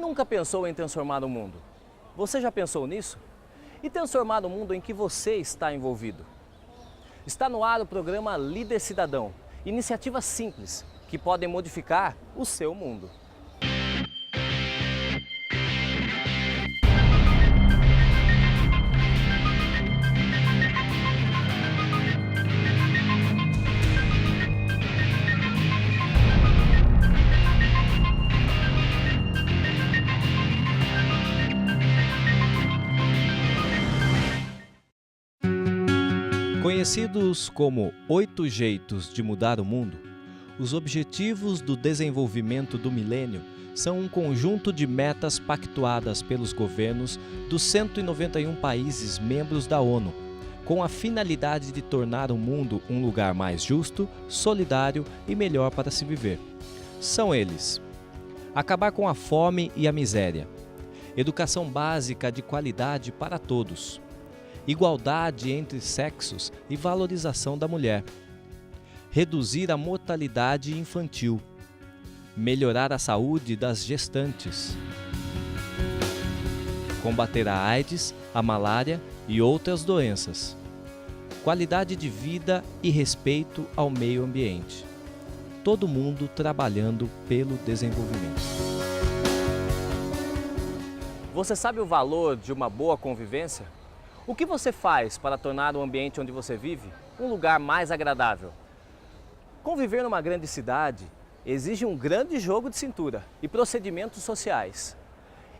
nunca pensou em transformar o mundo? Você já pensou nisso? E transformar o mundo em que você está envolvido? Está no ar o programa Líder Cidadão, iniciativas simples que podem modificar o seu mundo. Conhecidos como 8 jeitos de mudar o mundo, os Objetivos do Desenvolvimento do Milênio são um conjunto de metas pactuadas pelos governos dos 191 países membros da ONU, com a finalidade de tornar o mundo um lugar mais justo, solidário e melhor para se viver. São eles: acabar com a fome e a miséria, educação básica de qualidade para todos, igualdade entre sexos e valorização da mulher, reduzir a mortalidade infantil, melhorar a saúde das gestantes, combater a AIDS, a malária e outras doenças, qualidade de vida e respeito ao meio ambiente. Todo mundo trabalhando pelo desenvolvimento. Você sabe o valor de uma boa convivência? O que você faz para tornar o ambiente onde você vive um lugar mais agradável? Conviver numa grande cidade exige um grande jogo de cintura e procedimentos sociais.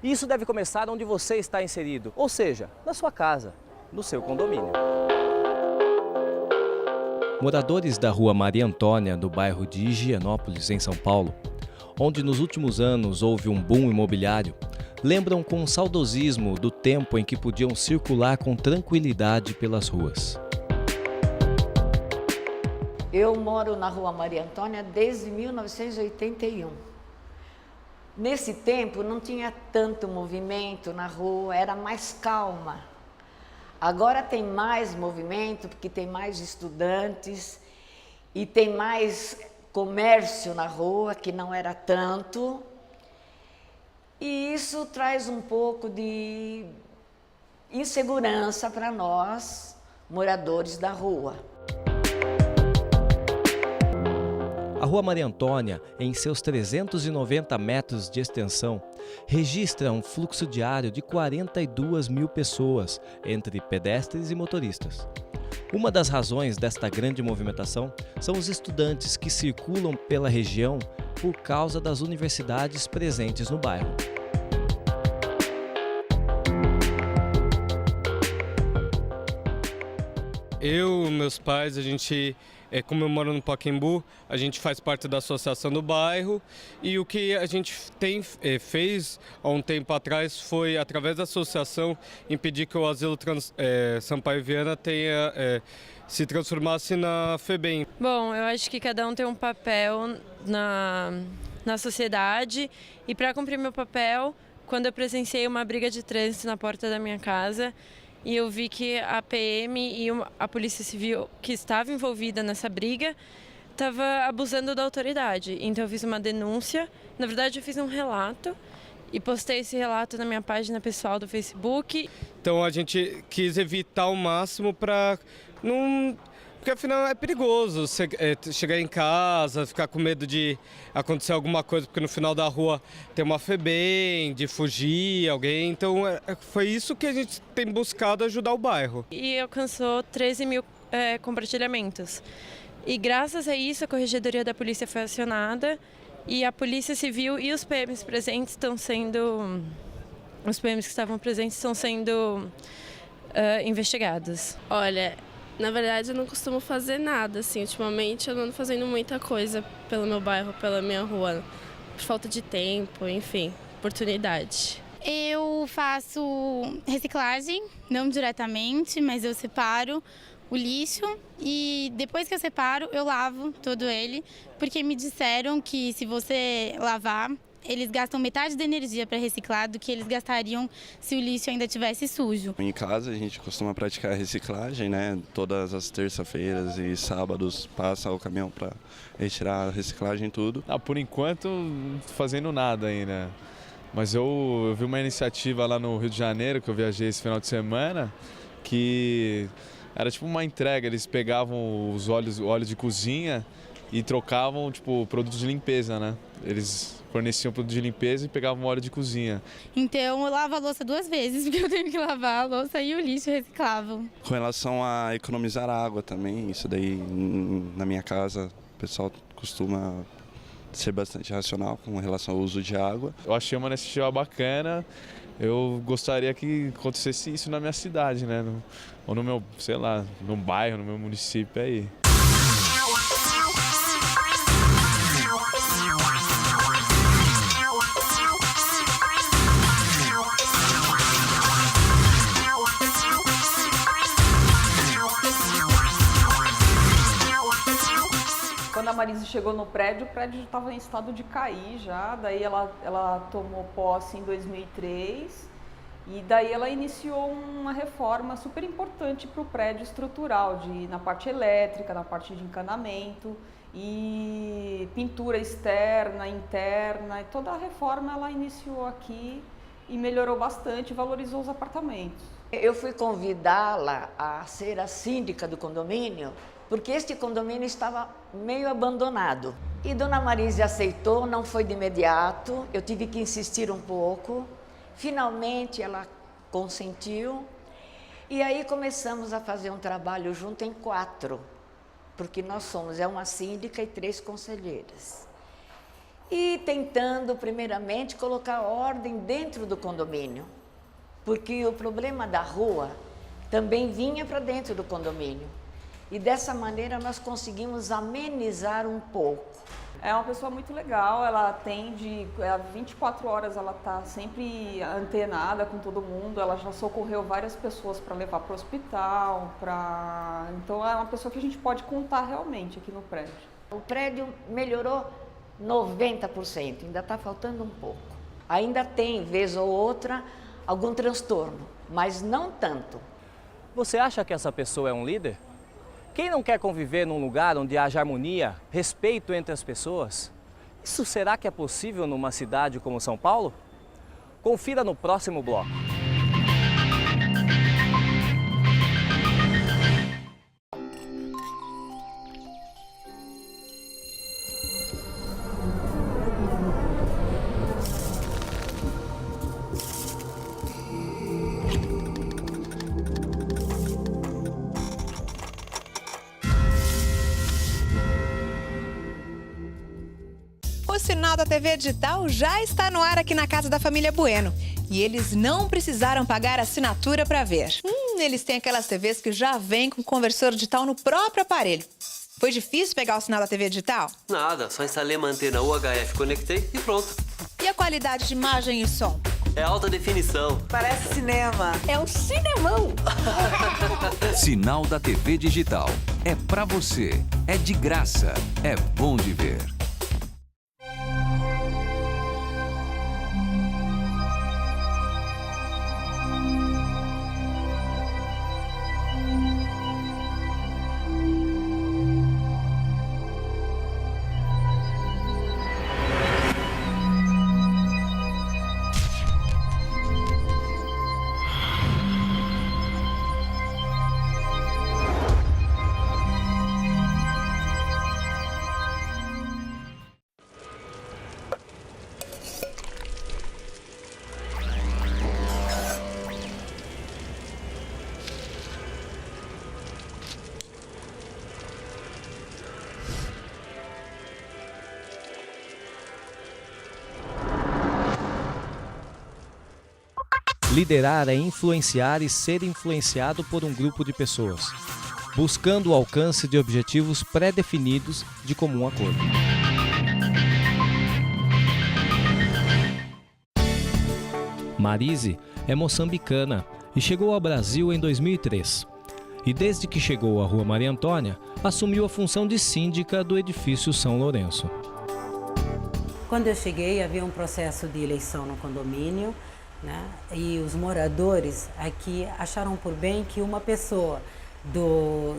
Isso deve começar onde você está inserido, ou seja, na sua casa, no seu condomínio. Moradores da Rua Maria Antônia, do bairro de Higienópolis, em São Paulo, onde nos últimos anos houve um boom imobiliário, lembram com saudosismo do tempo em que podiam circular com tranquilidade pelas ruas. Eu moro na Rua Maria Antônia desde 1981. Nesse tempo não tinha tanto movimento na rua, era mais calma. Agora tem mais movimento porque tem mais estudantes e tem mais comércio na rua, que não era tanto. E isso traz um pouco de insegurança para nós, moradores da rua. A Rua Maria Antônia, em seus 390 metros de extensão, registra um fluxo diário de 42 mil pessoas, entre pedestres e motoristas. Uma das razões desta grande movimentação são os estudantes que circulam pela região por causa das universidades presentes no bairro. Eu, meus pais, como eu moro no Pacaembu, a gente faz parte da associação do bairro e o que a gente fez há um tempo atrás foi, através da associação, impedir que o Asilo Sampaio Viana se transformasse na FEBEM. Bom, eu acho que cada um tem um papel na sociedade e para cumprir meu papel, quando eu presenciei uma briga de trânsito na porta da minha casa, e eu vi que a PM e a Polícia Civil que estava envolvida nessa briga estava abusando da autoridade. Então eu fiz uma denúncia, na verdade eu fiz um relato e postei esse relato na minha página pessoal do Facebook. Então a gente quis evitar ao máximo para não... Porque afinal é perigoso chegar em casa, ficar com medo de acontecer alguma coisa, porque no final da rua tem uma FEBEM, de fugir alguém. Então foi isso que a gente tem buscado ajudar o bairro. E alcançou 13 mil compartilhamentos. E graças a isso a Corregedoria da Polícia foi acionada e a Polícia Civil e os PMs presentes estão sendo... Os PMs que estavam presentes estão sendo investigados. Olha... Na verdade, eu não costumo fazer nada, assim. Ultimamente, eu não ando fazendo muita coisa pelo meu bairro, pela minha rua. Por falta de tempo, enfim, oportunidade. Eu faço reciclagem, não diretamente, mas eu separo o lixo e depois que eu separo, eu lavo todo ele, porque me disseram que se você lavar, eles gastam metade da energia para reciclar do que eles gastariam se o lixo ainda tivesse sujo. Em casa a gente costuma praticar reciclagem, né? Todas as terças-feiras e sábados passa o caminhão para retirar a reciclagem e tudo. Por enquanto, fazendo nada ainda. Mas eu vi uma iniciativa lá no Rio de Janeiro, que eu viajei esse final de semana, que era tipo uma entrega, eles pegavam os óleos de cozinha e trocavam, tipo, produtos de limpeza, né? Eles forneciam produto de limpeza e pegavam óleo de cozinha. Então eu lavo a louça 2 vezes, porque eu tenho que lavar a louça e o lixo reciclável. Com relação a economizar água também, isso daí na minha casa o pessoal costuma ser bastante racional com relação ao uso de água. Eu achei uma iniciativa bacana, eu gostaria que acontecesse isso na minha cidade, né? Ou no meu, sei lá, no bairro, no meu município aí. Quando a Marise chegou no prédio, o prédio já estava em estado de cair já, daí ela tomou posse em 2003 e daí ela iniciou uma reforma super importante para o prédio estrutural, na parte elétrica, na parte de encanamento e pintura externa, interna, e toda a reforma ela iniciou aqui e melhorou bastante, valorizou os apartamentos. Eu fui convidá-la a ser a síndica do condomínio, porque este condomínio estava meio abandonado. E Dona Marise aceitou, não foi de imediato, eu tive que insistir um pouco. Finalmente ela consentiu e aí começamos a fazer um trabalho junto em 4, porque nós somos uma síndica e 3 conselheiras. E tentando primeiramente colocar ordem dentro do condomínio, porque o problema da rua também vinha para dentro do condomínio. E dessa maneira nós conseguimos amenizar um pouco. É uma pessoa muito legal, ela atende 24 horas, ela está sempre antenada com todo mundo, ela já socorreu várias pessoas para levar para o hospital, então é uma pessoa que a gente pode contar realmente aqui no prédio. O prédio melhorou 90%, ainda está faltando um pouco. Ainda tem, vez ou outra, algum transtorno, mas não tanto. Você acha que essa pessoa é um líder? Quem não quer conviver num lugar onde haja harmonia, respeito entre as pessoas? Isso será que é possível numa cidade como São Paulo? Confira no próximo bloco. O Sinal da TV Digital já está no ar aqui na casa da família Bueno. E eles não precisaram pagar assinatura para ver. Eles têm aquelas TVs que já vêm com conversor digital no próprio aparelho. Foi difícil pegar o sinal da TV Digital? Nada, só instalei uma antena UHF, conectei e pronto. E a qualidade de imagem e som? É alta definição. Parece cinema. É um cinemão. Sinal da TV Digital. É pra você. É de graça. É bom de ver. Liderar é influenciar e ser influenciado por um grupo de pessoas, buscando o alcance de objetivos pré-definidos de comum acordo. Marise é moçambicana e chegou ao Brasil em 2003. E desde que chegou à Rua Maria Antônia, assumiu a função de síndica do edifício São Lourenço. Quando eu cheguei, havia um processo de eleição no condomínio, né? E os moradores aqui acharam por bem que uma pessoa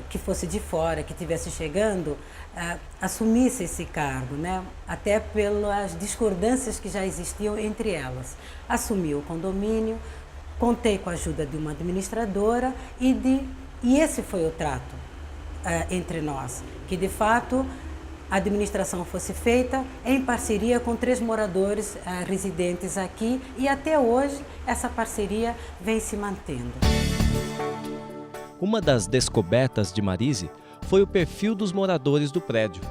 que fosse de fora, que estivesse chegando, assumisse esse cargo, né? Até pelas discordâncias que já existiam entre elas. Assumi o condomínio, contei com a ajuda de uma administradora e esse foi o trato entre nós, que de fato a administração fosse feita em parceria com 3 moradores residentes aqui e até hoje essa parceria vem se mantendo. Uma das descobertas de Marise foi o perfil dos moradores do prédio,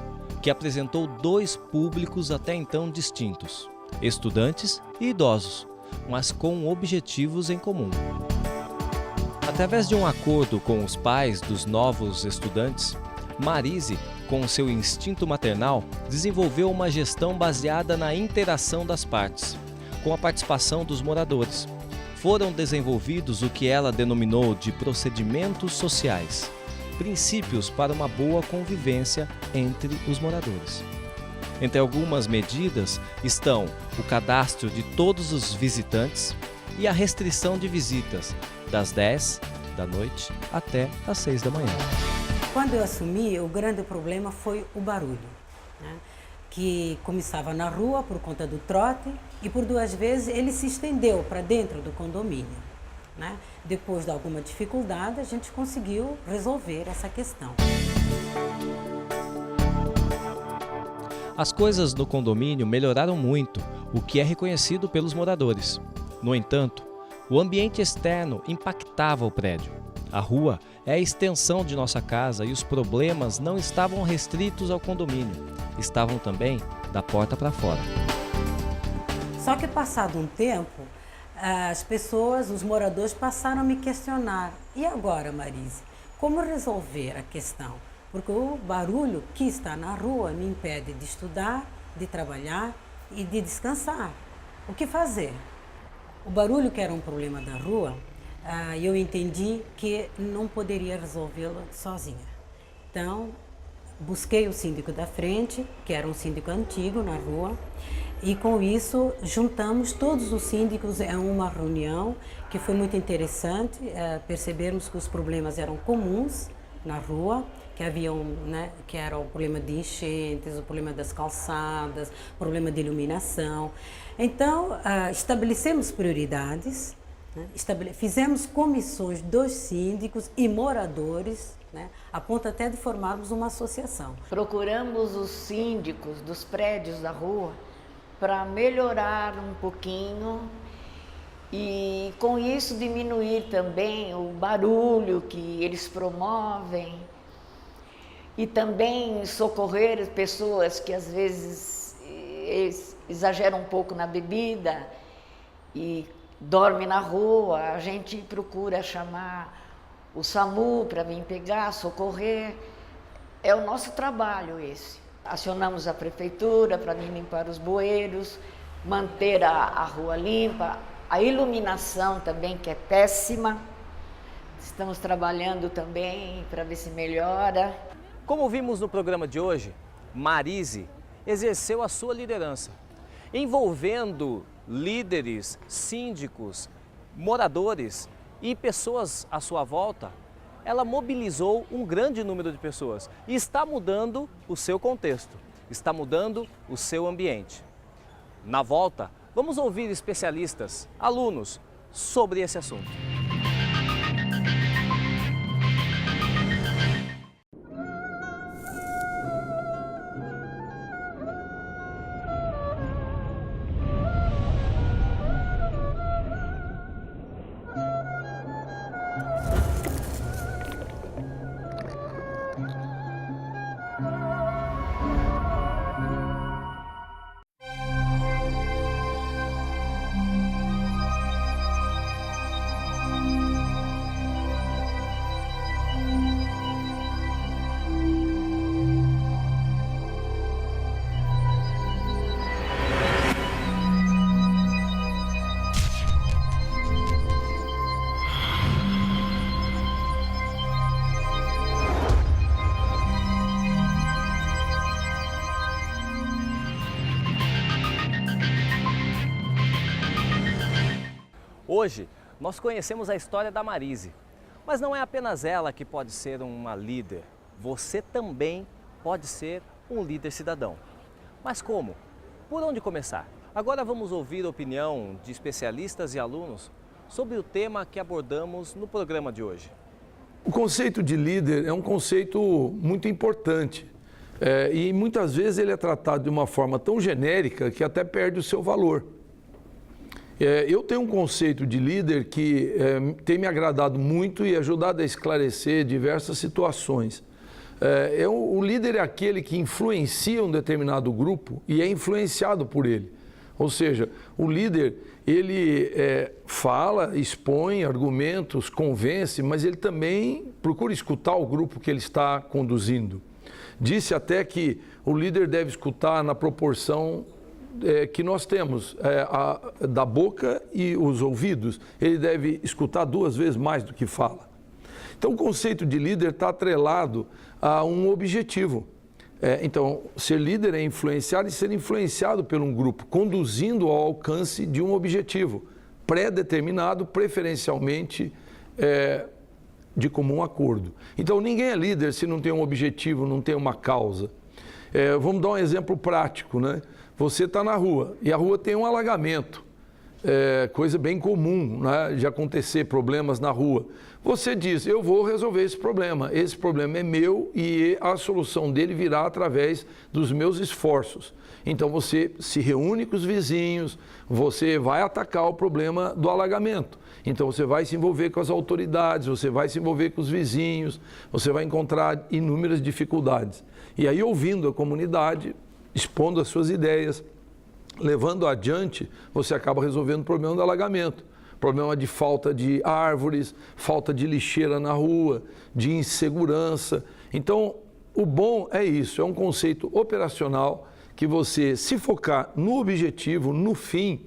que apresentou 2 públicos até então distintos, estudantes e idosos, mas com objetivos em comum. Através de um acordo com os pais dos novos estudantes, Marise, com seu instinto maternal, desenvolveu uma gestão baseada na interação das partes, com a participação dos moradores. Foram desenvolvidos o que ela denominou de procedimentos sociais, princípios para uma boa convivência entre os moradores. Entre algumas medidas estão o cadastro de todos os visitantes e a restrição de visitas das 10 da noite até as 6 da manhã. Quando eu assumi, o grande problema foi o barulho, né? Que começava na rua por conta do trote e por 2 vezes ele se estendeu para dentro do condomínio, né? Depois de alguma dificuldade, a gente conseguiu resolver essa questão. As coisas no condomínio melhoraram muito, o que é reconhecido pelos moradores. No entanto, o ambiente externo impactava o prédio. A rua é a extensão de nossa casa e os problemas não estavam restritos ao condomínio, estavam também da porta para fora. Só que passado um tempo, as pessoas, os moradores passaram a me questionar. E agora, Marise, como resolver a questão? Porque o barulho que está na rua me impede de estudar, de trabalhar e de descansar. O que fazer? O barulho, que era um problema da rua, eu entendi que não poderia resolvê-lo sozinha. Então, busquei o síndico da frente, que era um síndico antigo na rua, e com isso juntamos todos os síndicos em uma reunião que foi muito interessante, percebermos que os problemas eram comuns na rua, que haviam, né, que era o problema de enchentes, o problema das calçadas, o problema de iluminação. Então, estabelecemos prioridades, né, fizemos comissões dos síndicos e moradores, né, a ponto até de formarmos uma associação. Procuramos os síndicos dos prédios da rua para melhorar um pouquinho e com isso diminuir também o barulho que eles promovem e também socorrer pessoas que às vezes exageram um pouco na bebida e dormem na rua. A gente procura chamar o SAMU para vir pegar, socorrer. É o nosso trabalho esse. Acionamos a prefeitura para vir limpar os bueiros, manter a rua limpa, a iluminação também, que é péssima. Estamos trabalhando também para ver se melhora. Como vimos no programa de hoje, Marise exerceu a sua liderança, envolvendo líderes, síndicos, moradores e pessoas à sua volta. Ela mobilizou um grande número de pessoas e está mudando o seu contexto, está mudando o seu ambiente. Na volta, vamos ouvir especialistas, alunos, sobre esse assunto. Hoje, nós conhecemos a história da Marise, Mas não é apenas ela que pode ser uma líder. Você também pode ser um líder cidadão. Mas como? Por onde começar? Agora vamos ouvir a opinião de especialistas e alunos sobre o tema que abordamos no programa de hoje. O conceito de líder é um conceito muito importante e muitas vezes ele é tratado de uma forma tão genérica que até perde o seu valor. Eu tenho um conceito de líder que tem me agradado muito e ajudado a esclarecer diversas situações. O líder é aquele que influencia um determinado grupo e é influenciado por ele. Ou seja, o líder, ele fala, expõe argumentos, convence, mas ele também procura escutar o grupo que ele está conduzindo. Disse até que o líder deve escutar na proporção que nós temos, da boca e os ouvidos. Ele deve escutar 2 vezes mais do que fala. Então, o conceito de líder está atrelado a um objetivo. Então, ser líder é influenciar e ser influenciado por um grupo, conduzindo ao alcance de um objetivo pré-determinado, preferencialmente de comum acordo. Então, ninguém é líder se não tem um objetivo, não tem uma causa. Vamos dar um exemplo prático, né? Você está na rua e a rua tem um alagamento, coisa bem comum, né, de acontecer problemas na rua. Você diz, eu vou resolver esse problema é meu e a solução dele virá através dos meus esforços. Então você se reúne com os vizinhos, você vai atacar o problema do alagamento. Então você vai se envolver com as autoridades, você vai se envolver com os vizinhos, você vai encontrar inúmeras dificuldades. E aí, ouvindo a comunidade, expondo as suas ideias, levando adiante, você acaba resolvendo o problema do alagamento. Problema de falta de árvores, falta de lixeira na rua, de insegurança. Então, o bom é isso, é um conceito operacional que você, se focar no objetivo, no fim,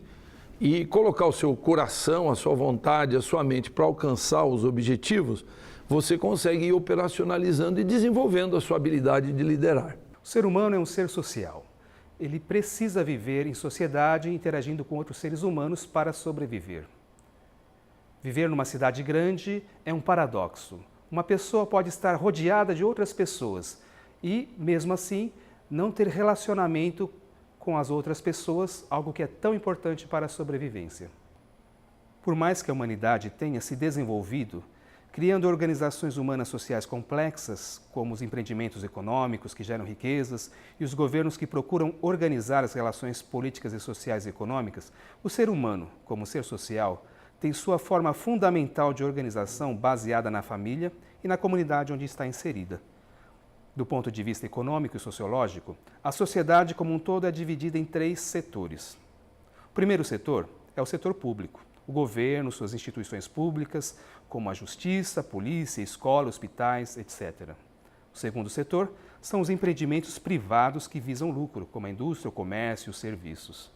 e colocar o seu coração, a sua vontade, a sua mente para alcançar os objetivos, você consegue ir operacionalizando e desenvolvendo a sua habilidade de liderar. O ser humano é um ser social. Ele precisa viver em sociedade, interagindo com outros seres humanos para sobreviver. Viver numa cidade grande é um paradoxo. Uma pessoa pode estar rodeada de outras pessoas e, mesmo assim, não ter relacionamento com as outras pessoas, algo que é tão importante para a sobrevivência. Por mais que a humanidade tenha se desenvolvido, criando organizações humanas sociais complexas, como os empreendimentos econômicos que geram riquezas e os governos que procuram organizar as relações políticas e sociais e econômicas, o ser humano, como ser social, tem sua forma fundamental de organização baseada na família e na comunidade onde está inserida. Do ponto de vista econômico e sociológico, a sociedade como um todo é dividida em 3 setores. O primeiro setor é o setor público. O governo, suas instituições públicas, como a justiça, polícia, escola, hospitais, etc. O segundo setor são os empreendimentos privados que visam lucro, como a indústria, o comércio e os serviços.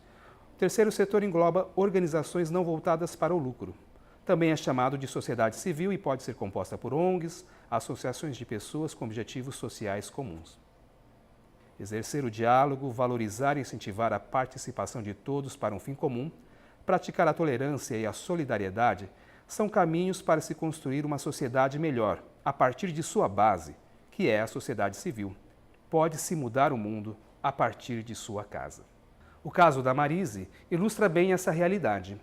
O terceiro setor engloba organizações não voltadas para o lucro. Também é chamado de sociedade civil e pode ser composta por ONGs, associações de pessoas com objetivos sociais comuns. Exercer o diálogo, valorizar e incentivar a participação de todos para um fim comum, praticar a tolerância e a solidariedade são caminhos para se construir uma sociedade melhor, a partir de sua base, que é a sociedade civil. Pode-se mudar o mundo a partir de sua casa. O caso da Marise ilustra bem essa realidade.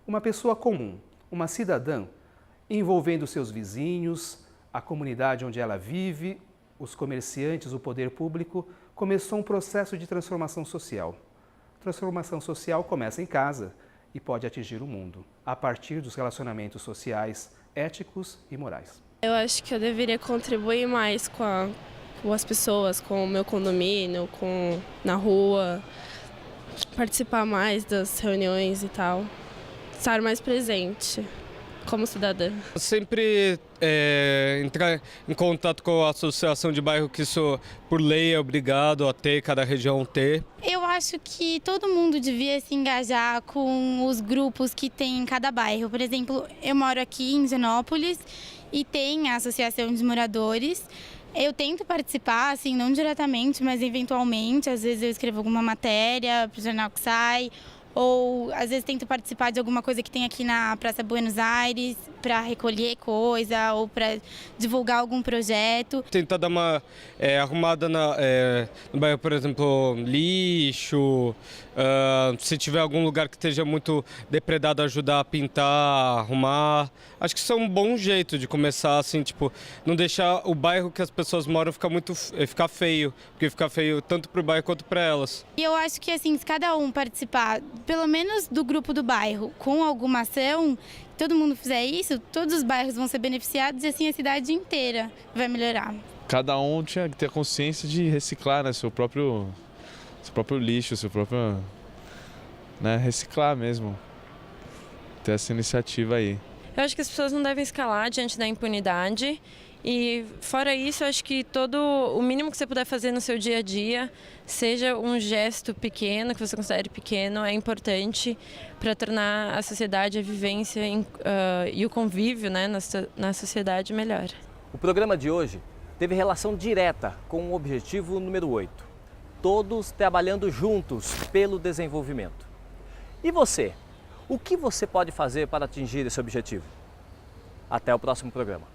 Uma pessoa comum, uma cidadã, envolvendo seus vizinhos, a comunidade onde ela vive, os comerciantes, o poder público, começou um processo de transformação social. Transformação social começa em casa e pode atingir o mundo, a partir dos relacionamentos sociais, éticos e morais. Eu acho que eu deveria contribuir mais com as pessoas, com o meu condomínio, na rua, participar mais das reuniões e tal, estar mais presente como cidadã. Sempre entrar em contato com a associação de bairro, que isso por lei é obrigado a ter, cada região ter. Eu acho que todo mundo devia se engajar com os grupos que tem em cada bairro. Por exemplo, eu moro aqui em Higienópolis e tem a Associação de Moradores. Eu tento participar, assim, não diretamente, mas eventualmente. Às vezes eu escrevo alguma matéria para o jornal que sai, ou às vezes tento participar de alguma coisa que tem aqui na Praça Buenos Aires para recolher coisa ou para divulgar algum projeto. Tentar dar uma arrumada no bairro, por exemplo, lixo, se tiver algum lugar que esteja muito depredado, ajudar a pintar, arrumar. Acho que isso é um bom jeito de começar, assim, tipo, não deixar o bairro que as pessoas moram ficar feio, porque fica feio tanto para o bairro quanto para elas. E eu acho que, assim, se cada um participar, pelo menos do grupo do bairro, com alguma ação, todo mundo fizer isso, todos os bairros vão ser beneficiados e assim a cidade inteira vai melhorar. Cada um tinha que ter consciência de reciclar, né, seu próprio lixo, seu próprio, né, reciclar mesmo. Ter essa iniciativa aí. Eu acho que as pessoas não devem escalar diante da impunidade. E fora isso, eu acho que o mínimo que você puder fazer no seu dia a dia, seja um gesto pequeno, que você considere pequeno, é importante para tornar a sociedade, a vivência e o convívio, né, na sociedade melhor. O programa de hoje teve relação direta com o objetivo número 8. Todos trabalhando juntos pelo desenvolvimento. E você? O que você pode fazer para atingir esse objetivo? Até o próximo programa.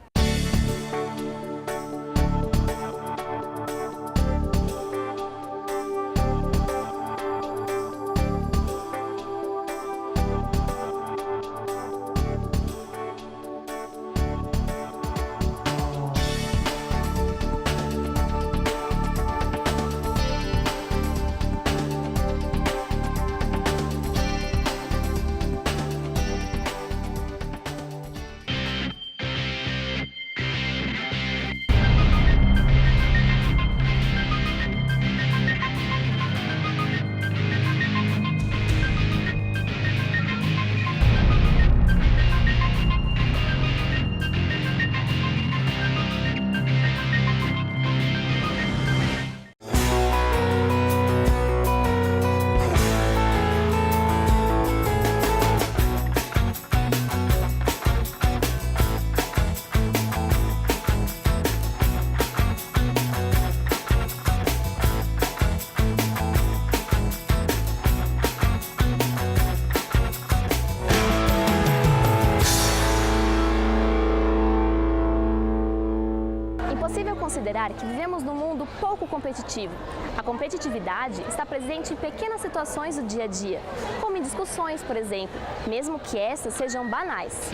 considerar que vivemos num mundo pouco competitivo. A competitividade está presente em pequenas situações do dia a dia, como em discussões, por exemplo, mesmo que essas sejam banais.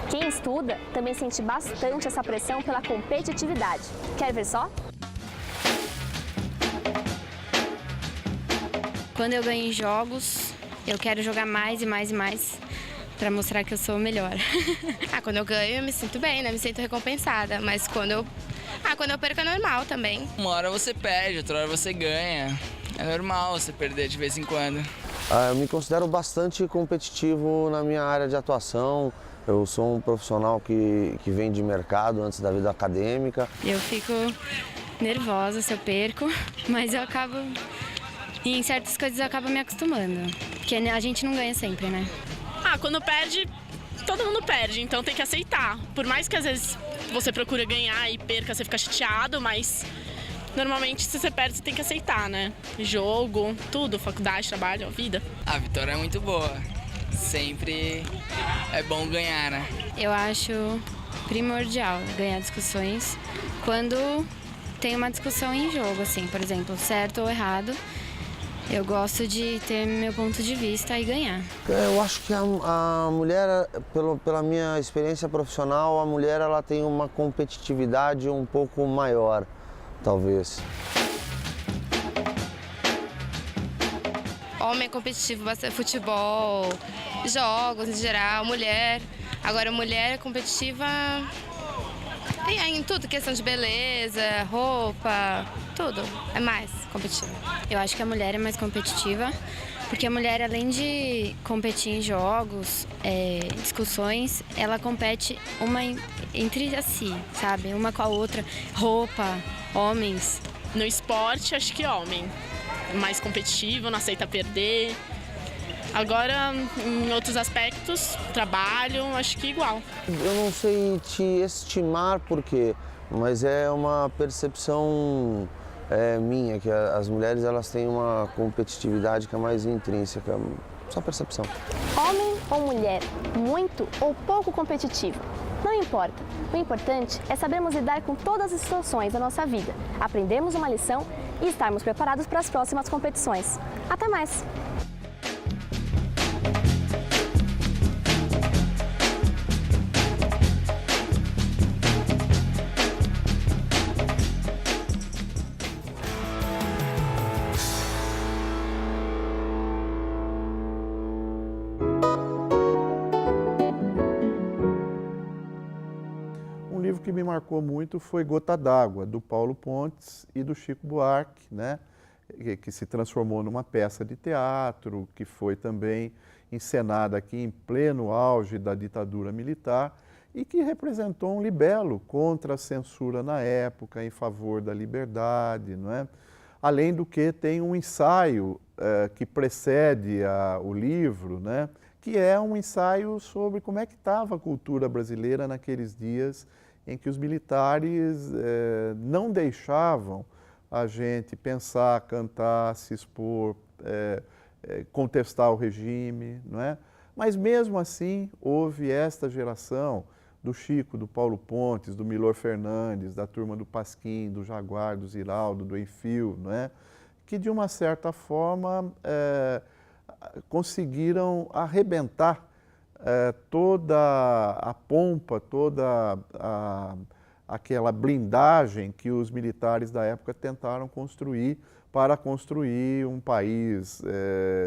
Quem estuda também sente bastante essa pressão pela competitividade. Quer ver só? Quando eu ganho em jogos, eu quero jogar mais e mais e mais para mostrar que eu sou melhor. Quando eu ganho, eu me sinto bem, né? Me sinto recompensada. Mas quando eu perco é normal também. Uma hora você perde, outra hora você ganha. É normal você perder de vez em quando. Eu me considero bastante competitivo na minha área de atuação. Eu sou um profissional que vem de mercado antes da vida acadêmica. Eu fico nervosa se eu perco, mas eu acabo... em certas coisas eu acabo me acostumando, porque a gente não ganha sempre, né? Quando perde, todo mundo perde, então tem que aceitar. Por mais que às vezes você procure ganhar e perca, você fica chateado, mas normalmente se você perde, você tem que aceitar, né? Jogo, tudo, faculdade, trabalho, vida. A vitória é muito boa. Sempre é bom ganhar, né? Eu acho primordial ganhar discussões quando tem uma discussão em jogo, assim, por exemplo, certo ou errado. Eu gosto de ter meu ponto de vista e ganhar. Eu acho que a mulher, pela minha experiência profissional, a mulher ela tem uma competitividade um pouco maior, talvez. Homem é competitivo, bastante futebol, jogos em geral, mulher. Agora, mulher é competitiva em tudo, questão de beleza, roupa, tudo. É mais competitiva. Eu acho que a mulher é mais competitiva, porque a mulher, além de competir em jogos, discussões, ela compete uma entre si, sabe? Uma com a outra. Roupa, homens. No esporte, acho que homem. Mais competitivo, não aceita perder. Agora, em outros aspectos, trabalho, acho que igual. Eu não sei te estimar por quê, mas é uma percepção minha, que as mulheres elas têm uma competitividade que é mais intrínseca, só percepção. Homem ou mulher, muito ou pouco competitivo, não importa. O importante é sabermos lidar com todas as situações da nossa vida, aprendermos uma lição e estarmos preparados para as próximas competições. Até mais! Que me marcou muito foi Gota d'Água, do Paulo Pontes e do Chico Buarque, né? Que se transformou numa peça de teatro, que foi também encenada aqui em pleno auge da ditadura militar e que representou um libelo contra a censura na época, em favor da liberdade, não é? Além do que tem um ensaio que precede o livro, né? Que é um ensaio sobre como é que estava a cultura brasileira naqueles dias em que os militares não deixavam a gente pensar, cantar, se expor, contestar o regime, não é? Mas mesmo assim houve esta geração do Chico, do Paulo Pontes, do Milor Fernandes, da turma do Pasquim, do Jaguar, do Ziraldo, do Enfio, não é? Que de uma certa forma conseguiram arrebentar toda a pompa, toda aquela blindagem que os militares da época tentaram construir para construir um país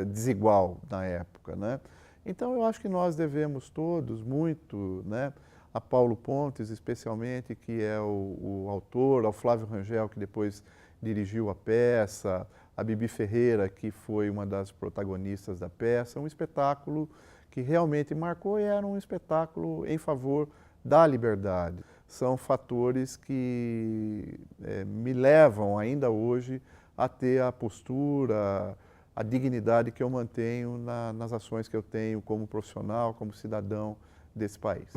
desigual na época, né? Então eu acho que nós devemos todos muito, né, a Paulo Pontes especialmente, que é o autor, ao Flávio Rangel, que depois dirigiu a peça, a Bibi Ferreira, que foi uma das protagonistas da peça, um espetáculo que realmente marcou e era um espetáculo em favor da liberdade. São fatores que me levam ainda hoje a ter a postura, a dignidade que eu mantenho nas ações que eu tenho como profissional, como cidadão desse país.